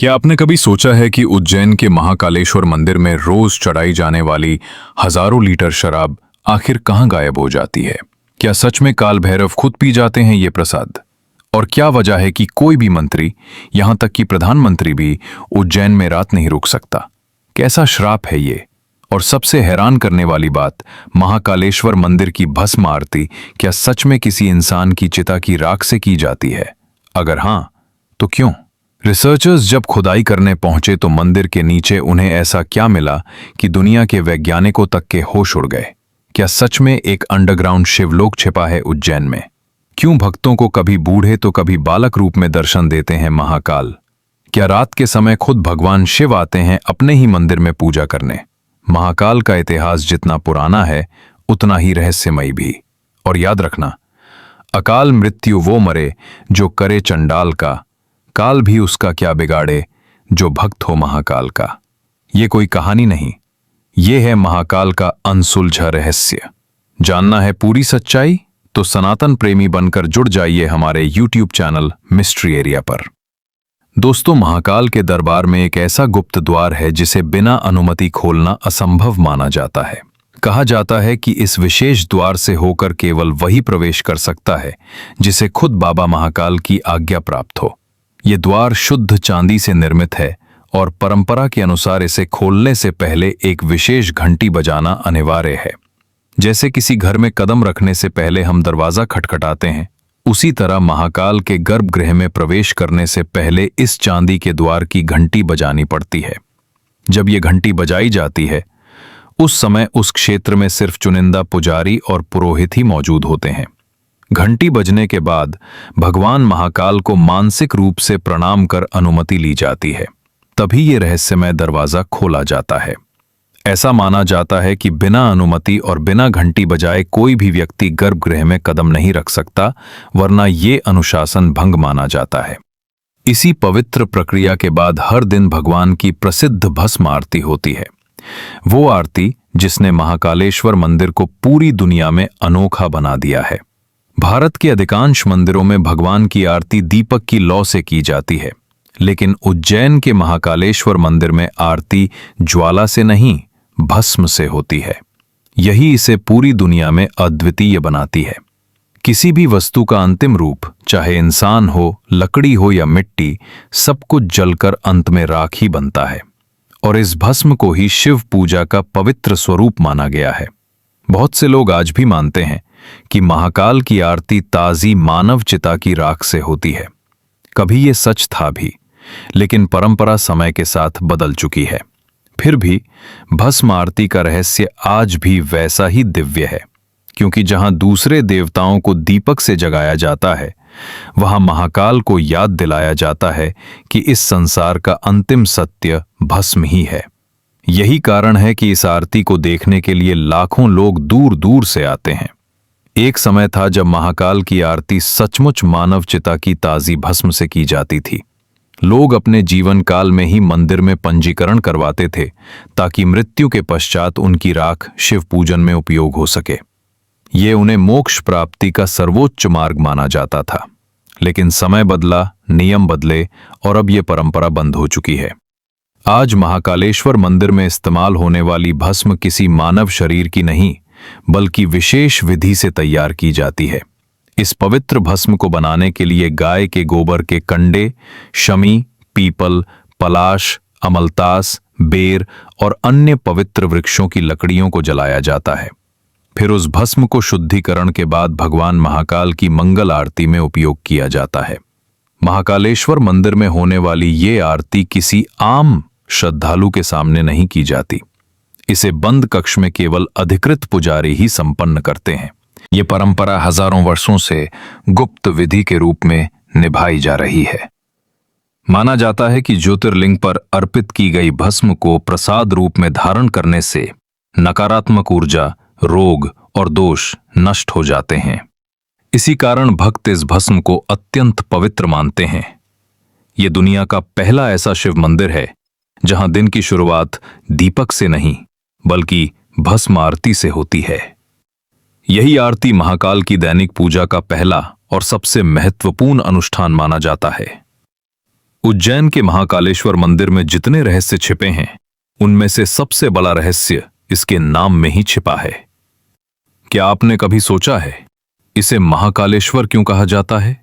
क्या आपने कभी सोचा है कि उज्जैन के महाकालेश्वर मंदिर में रोज चढ़ाई जाने वाली हजारों लीटर शराब आखिर कहाँ गायब हो जाती है? क्या सच में काल भैरव खुद पी जाते हैं ये प्रसाद? और क्या वजह है कि कोई भी मंत्री, यहां तक कि प्रधानमंत्री भी उज्जैन में रात नहीं रुक सकता? कैसा श्राप है ये? और सबसे हैरान करने वाली बात, महाकालेश्वर मंदिर की भस्म आरती क्या सच में किसी इंसान की चिता की राख से की जाती है? अगर हां, तो क्यों? रिसर्चर्स जब खुदाई करने पहुंचे तो मंदिर के नीचे उन्हें ऐसा क्या मिला कि दुनिया के वैज्ञानिकों तक के होश उड़ गए। क्या सच में एक अंडरग्राउंड शिवलोक छिपा है उज्जैन में? क्यों भक्तों को कभी बूढ़े तो कभी बालक रूप में दर्शन देते हैं महाकाल? क्या रात के समय खुद भगवान शिव आते हैं अपने ही मंदिर में पूजा करने? महाकाल का इतिहास जितना पुराना है उतना ही रहस्यमयी भी। और याद रखना, अकाल मृत्यु वो मरे जो करे चंडाल का, काल भी उसका क्या बिगाड़े जो भक्त हो महाकाल का। ये कोई कहानी नहीं, ये है महाकाल का अनसुलझा रहस्य। जानना है पूरी सच्चाई? तो सनातन प्रेमी बनकर जुड़ जाइए हमारे YouTube चैनल मिस्ट्री एरिया पर। दोस्तों, महाकाल के दरबार में एक ऐसा गुप्त द्वार है जिसे बिना अनुमति खोलना असंभव माना जाता है। कहा जाता है कि इस विशेष द्वार से होकर केवल वही प्रवेश कर सकता है जिसे खुद बाबा महाकाल की आज्ञा प्राप्त हो। ये द्वार शुद्ध चांदी से निर्मित है और परंपरा के अनुसार इसे खोलने से पहले एक विशेष घंटी बजाना अनिवार्य है। जैसे किसी घर में कदम रखने से पहले हम दरवाजा खटखटाते हैं, उसी तरह महाकाल के गर्भगृह में प्रवेश करने से पहले इस चांदी के द्वार की घंटी बजानी पड़ती है। जब ये घंटी बजाई जाती है, उस समय उस क्षेत्र में सिर्फ चुनिंदा पुजारी और पुरोहित ही मौजूद होते हैं। घंटी बजने के बाद भगवान महाकाल को मानसिक रूप से प्रणाम कर अनुमति ली जाती है, तभी ये रहस्यमय दरवाजा खोला जाता है। ऐसा माना जाता है कि बिना अनुमति और बिना घंटी बजाए कोई भी व्यक्ति गर्भगृह में कदम नहीं रख सकता, वरना ये अनुशासन भंग माना जाता है। इसी पवित्र प्रक्रिया के बाद हर दिन भगवान की प्रसिद्ध भस्म आरती होती है। वो आरती जिसने महाकालेश्वर मंदिर को पूरी दुनिया में अनोखा बना दिया है। भारत के अधिकांश मंदिरों में भगवान की आरती दीपक की लौ से की जाती है, लेकिन उज्जैन के महाकालेश्वर मंदिर में आरती ज्वाला से नहीं, भस्म से होती है। यही इसे पूरी दुनिया में अद्वितीय बनाती है। किसी भी वस्तु का अंतिम रूप, चाहे इंसान हो, लकड़ी हो या मिट्टी, सब कुछ जलकर अंत में राख ही बनता है। और इस भस्म को ही शिव पूजा का पवित्र स्वरूप माना गया है। बहुत से लोग आज भी मानते हैं कि महाकाल की आरती ताजी मानव चिता की राख से होती है। कभी ये सच था भी, लेकिन परंपरा समय के साथ बदल चुकी है। फिर भी भस्म आरती का रहस्य आज भी वैसा ही दिव्य है, क्योंकि जहां दूसरे देवताओं को दीपक से जगाया जाता है, वहां महाकाल को याद दिलाया जाता है कि इस संसार का अंतिम सत्य भस्म ही है। यही कारण है कि इस आरती को देखने के लिए लाखों लोग दूर दूर से आते हैं। एक समय था जब महाकाल की आरती सचमुच मानव चिता की ताजी भस्म से की जाती थी। लोग अपने जीवन काल में ही मंदिर में पंजीकरण करवाते थे, ताकि मृत्यु के पश्चात उनकी राख शिव पूजन में उपयोग हो सके। ये उन्हें मोक्ष प्राप्ति का सर्वोच्च मार्ग माना जाता था। लेकिन समय बदला, नियम बदले और अब ये परंपरा बंद हो चुकी है। आज महाकालेश्वर मंदिर में इस्तेमाल होने वाली भस्म किसी मानव शरीर की नहीं, बल्कि विशेष विधि से तैयार की जाती है। इस पवित्र भस्म को बनाने के लिए गाय के गोबर के कंडे, शमी, पीपल, पलाश, अमलतास, बेर और अन्य पवित्र वृक्षों की लकड़ियों को जलाया जाता है। फिर उस भस्म को शुद्धिकरण के बाद भगवान महाकाल की मंगल आरती में उपयोग किया जाता है। महाकालेश्वर मंदिर में होने वाली ये आरती किसी आम श्रद्धालु के सामने नहीं की जाती। इसे बंद कक्ष में केवल अधिकृत पुजारी ही संपन्न करते हैं। ये परंपरा हजारों वर्षों से गुप्त विधि के रूप में निभाई जा रही है। माना जाता है कि ज्योतिर्लिंग पर अर्पित की गई भस्म को प्रसाद रूप में धारण करने से नकारात्मक ऊर्जा, रोग और दोष नष्ट हो जाते हैं। इसी कारण भक्त इस भस्म को अत्यंत पवित्र मानते हैं। ये दुनिया का पहला ऐसा शिव मंदिर है जहां दिन की शुरुआत दीपक से नहीं, बल्कि भस्म आरती से होती है। यही आरती महाकाल की दैनिक पूजा का पहला और सबसे महत्वपूर्ण अनुष्ठान माना जाता है। उज्जैन के महाकालेश्वर मंदिर में जितने रहस्य छिपे हैं, उनमें से सबसे बड़ा रहस्य इसके नाम में ही छिपा है। क्या आपने कभी सोचा है इसे महाकालेश्वर क्यों कहा जाता है?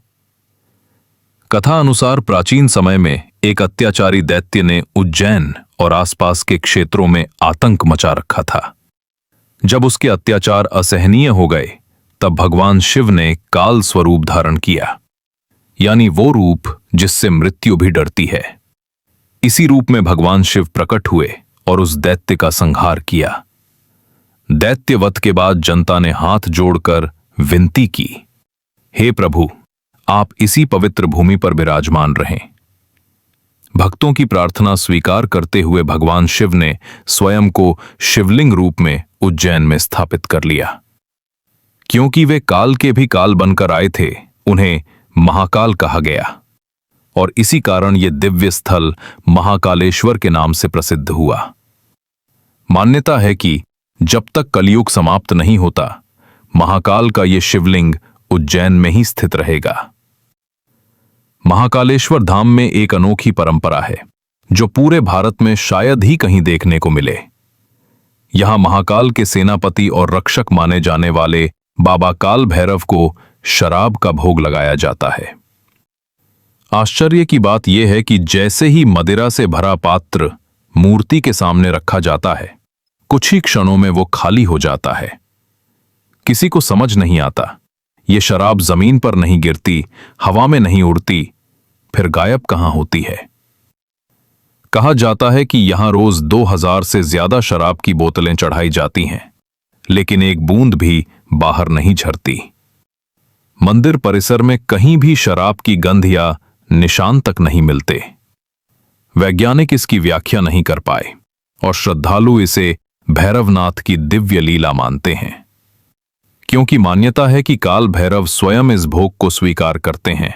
कथा अनुसार प्राचीन समय में एक अत्याचारी दैत्य ने उज्जैन और आसपास के क्षेत्रों में आतंक मचा रखा था। जब उसके अत्याचार असहनीय हो गए, तब भगवान शिव ने काल स्वरूप धारण किया, यानी वो रूप जिससे मृत्यु भी डरती है। इसी रूप में भगवान शिव प्रकट हुए और उस दैत्य का संहार किया। दैत्यवध के बाद जनता ने हाथ जोड़कर विनती की, हे प्रभु, आप इसी पवित्र भूमि पर विराजमान रहें। भक्तों की प्रार्थना स्वीकार करते हुए भगवान शिव ने स्वयं को शिवलिंग रूप में उज्जैन में स्थापित कर लिया। क्योंकि वे काल के भी काल बनकर आए थे, उन्हें महाकाल कहा गया और इसी कारण ये दिव्य स्थल महाकालेश्वर के नाम से प्रसिद्ध हुआ। मान्यता है कि जब तक कलयुग समाप्त नहीं होता, महाकाल का ये शिवलिंग उज्जैन में ही स्थित रहेगा। महाकालेश्वर धाम में एक अनोखी परंपरा है जो पूरे भारत में शायद ही कहीं देखने को मिले। यहां महाकाल के सेनापति और रक्षक माने जाने वाले बाबा काल भैरव को शराब का भोग लगाया जाता है। आश्चर्य की बात यह है कि जैसे ही मदिरा से भरा पात्र मूर्ति के सामने रखा जाता है, कुछ ही क्षणों में वो खाली हो जाता है। किसी को समझ नहीं आता, ये शराब जमीन पर नहीं गिरती, हवा में नहीं उड़ती, फिर गायब कहां होती है। कहा जाता है कि यहां रोज 2000 से ज्यादा शराब की बोतलें चढ़ाई जाती हैं, लेकिन एक बूंद भी बाहर नहीं झरती। मंदिर परिसर में कहीं भी शराब की गंध या निशान तक नहीं मिलते। वैज्ञानिक इसकी व्याख्या नहीं कर पाए और श्रद्धालु इसे भैरवनाथ की दिव्य लीला मानते हैं, क्योंकि मान्यता है कि काल भैरव स्वयं इस भोग को स्वीकार करते हैं।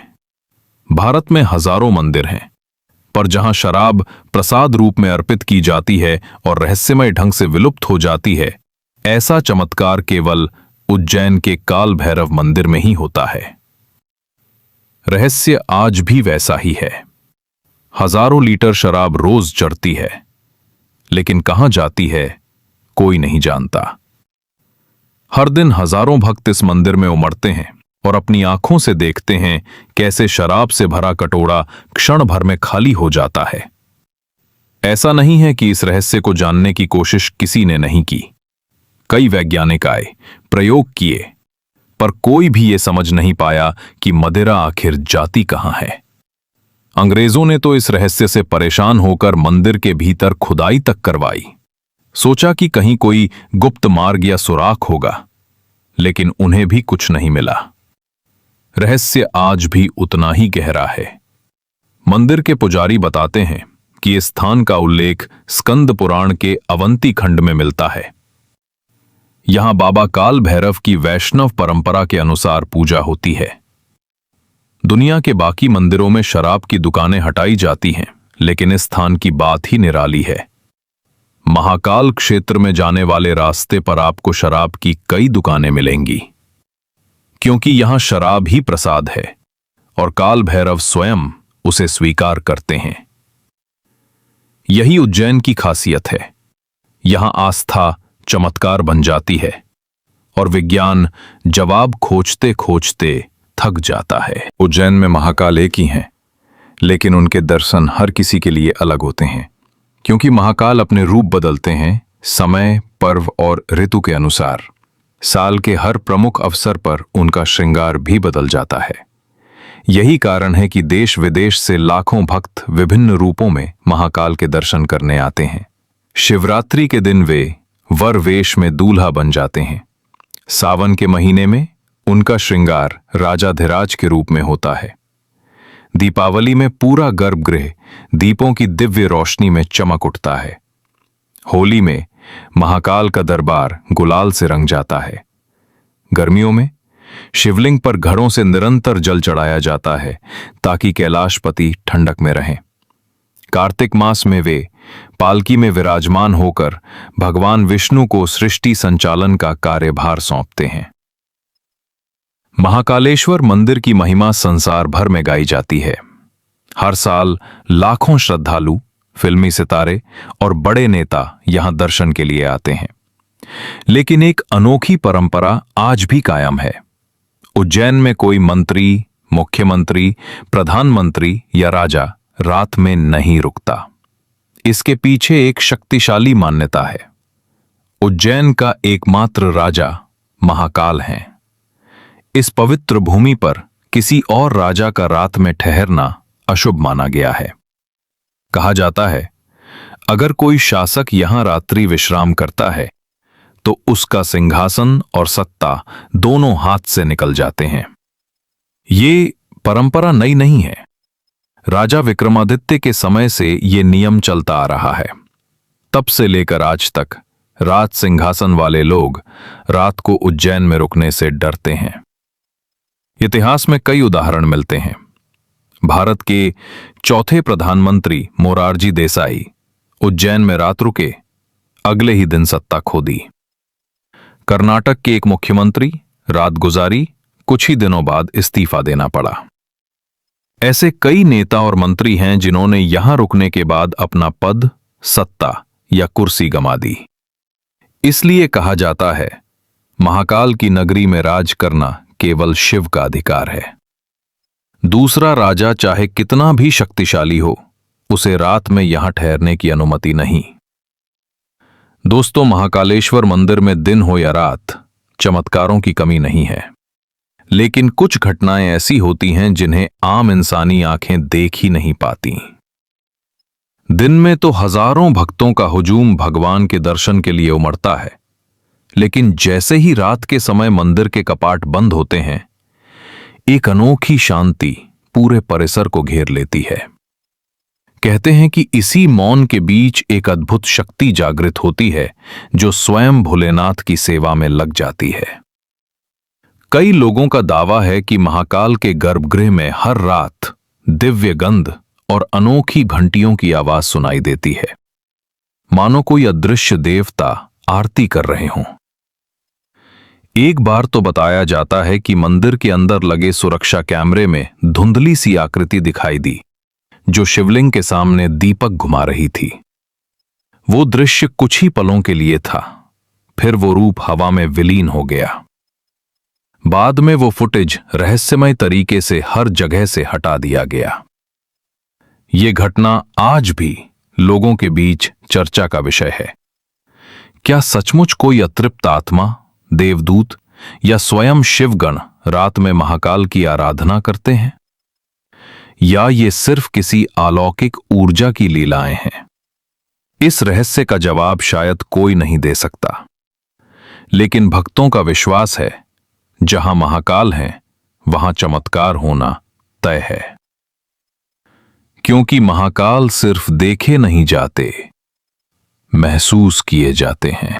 भारत में हजारों मंदिर हैं, पर जहां शराब प्रसाद रूप में अर्पित की जाती है और रहस्यमय ढंग से विलुप्त हो जाती है, ऐसा चमत्कार केवल उज्जैन के काल भैरव मंदिर में ही होता है। रहस्य आज भी वैसा ही है। हजारों लीटर शराब रोज चढ़ती है, लेकिन कहां जाती है कोई नहीं जानता। हर दिन हजारों भक्त इस मंदिर में उमड़ते हैं और अपनी आंखों से देखते हैं कैसे शराब से भरा कटोरा क्षण भर में खाली हो जाता है। ऐसा नहीं है कि इस रहस्य को जानने की कोशिश किसी ने नहीं की। कई वैज्ञानिक आए, प्रयोग किए, पर कोई भी ये समझ नहीं पाया कि मदिरा आखिर जाती कहां है। अंग्रेजों ने तो इस रहस्य से परेशान होकर मंदिर के भीतर खुदाई तक करवाई। सोचा कि कहीं कोई गुप्त मार्ग या सुराख होगा, लेकिन उन्हें भी कुछ नहीं मिला। रहस्य आज भी उतना ही गहरा है। मंदिर के पुजारी बताते हैं कि इस स्थान का उल्लेख स्कंद पुराण के अवंती खंड में मिलता है। यहां बाबा काल भैरव की वैष्णव परंपरा के अनुसार पूजा होती है। दुनिया के बाकी मंदिरों में शराब की दुकानें हटाई जाती हैं, लेकिन इस स्थान की बात ही निराली है। महाकाल क्षेत्र में जाने वाले रास्ते पर आपको शराब की कई दुकानें मिलेंगी, क्योंकि यहां शराब ही प्रसाद है और काल भैरव स्वयं उसे स्वीकार करते हैं। यही उज्जैन की खासियत है। यहां आस्था चमत्कार बन जाती है और विज्ञान जवाब खोजते खोजते थक जाता है। उज्जैन में महाकाल एक ही हैं, लेकिन उनके दर्शन हर किसी के लिए अलग होते हैं, क्योंकि महाकाल अपने रूप बदलते हैं समय, पर्व और ऋतु के अनुसार। साल के हर प्रमुख अवसर पर उनका श्रृंगार भी बदल जाता है। यही कारण है कि देश विदेश से लाखों भक्त विभिन्न रूपों में महाकाल के दर्शन करने आते हैं। शिवरात्रि के दिन वे वर वेश में दूल्हा बन जाते हैं। सावन के महीने में उनका श्रृंगार राजाधिराज के रूप में होता है। दीपावली में पूरा गर्भगृह दीपों की दिव्य रोशनी में चमक उठता है। होली में महाकाल का दरबार गुलाल से रंग जाता है। गर्मियों में शिवलिंग पर घड़ों से निरंतर जल चढ़ाया जाता है ताकि कैलाशपति ठंडक में रहें। कार्तिक मास में वे पालकी में विराजमान होकर भगवान विष्णु को सृष्टि संचालन का कार्यभार सौंपते हैं। महाकालेश्वर मंदिर की महिमा संसार भर में गाई जाती है। हर साल लाखों श्रद्धालु, फिल्मी सितारे और बड़े नेता यहां दर्शन के लिए आते हैं। लेकिन एक अनोखी परंपरा आज भी कायम है। उज्जैन में कोई मंत्री, मुख्यमंत्री, प्रधानमंत्री या राजा रात में नहीं रुकता। इसके पीछे एक शक्तिशाली मान्यता है। उज्जैन का एकमात्र राजा महाकाल हैं। इस पवित्र भूमि पर किसी और राजा का रात में ठहरना अशुभ माना गया है। कहा जाता है, अगर कोई शासक यहां रात्रि विश्राम करता है तो उसका सिंहासन और सत्ता दोनों हाथ से निकल जाते हैं। ये परंपरा नई नहीं है। राजा विक्रमादित्य के समय से ये नियम चलता आ रहा है। तब से लेकर आज तक राज सिंहासन वाले लोग रात को उज्जैन में रुकने से डरते हैं। इतिहास में कई उदाहरण मिलते हैं। भारत के चौथे प्रधानमंत्री मोरारजी देसाई उज्जैन में रात रुके, अगले ही दिन सत्ता खो दी। कर्नाटक के एक मुख्यमंत्री रात गुजारी, कुछ ही दिनों बाद इस्तीफा देना पड़ा। ऐसे कई नेता और मंत्री हैं जिन्होंने यहां रुकने के बाद अपना पद, सत्ता या कुर्सी गंवा दी। इसलिए कहा जाता है, महाकाल की नगरी में राज करना केवल शिव का अधिकार है। दूसरा राजा चाहे कितना भी शक्तिशाली हो, उसे रात में यहां ठहरने की अनुमति नहीं। दोस्तों, महाकालेश्वर मंदिर में दिन हो या रात, चमत्कारों की कमी नहीं है। लेकिन कुछ घटनाएं ऐसी होती हैं जिन्हें आम इंसानी आंखें देख ही नहीं पाती। दिन में तो हजारों भक्तों का हुजूम भगवान के दर्शन के लिए उमड़ता है, लेकिन जैसे ही रात के समय मंदिर के कपाट बंद होते हैं, एक अनोखी शांति पूरे परिसर को घेर लेती है। कहते हैं कि इसी मौन के बीच एक अद्भुत शक्ति जागृत होती है जो स्वयं भोलेनाथ की सेवा में लग जाती है। कई लोगों का दावा है कि महाकाल के गर्भगृह में हर रात दिव्य गंध और अनोखी घंटियों की आवाज सुनाई देती है, मानो कोई अदृश्य देवता आरती कर रहे हों। एक बार तो बताया जाता है कि मंदिर के अंदर लगे सुरक्षा कैमरे में धुंधली सी आकृति दिखाई दी, जो शिवलिंग के सामने दीपक घुमा रही थी। वो दृश्य कुछ ही पलों के लिए था, फिर वो रूप हवा में विलीन हो गया। बाद में वो फुटेज रहस्यमय तरीके से हर जगह से हटा दिया गया। ये घटना आज भी लोगों के बीच चर्चा का विषय है। क्या सचमुच कोई अतृप्त आत्मा, देवदूत या स्वयं शिवगण रात में महाकाल की आराधना करते हैं, या ये सिर्फ किसी अलौकिक ऊर्जा की लीलाएं हैं? इस रहस्य का जवाब शायद कोई नहीं दे सकता, लेकिन भक्तों का विश्वास है, जहां महाकाल है वहां चमत्कार होना तय है। क्योंकि महाकाल सिर्फ देखे नहीं जाते, महसूस किए जाते हैं।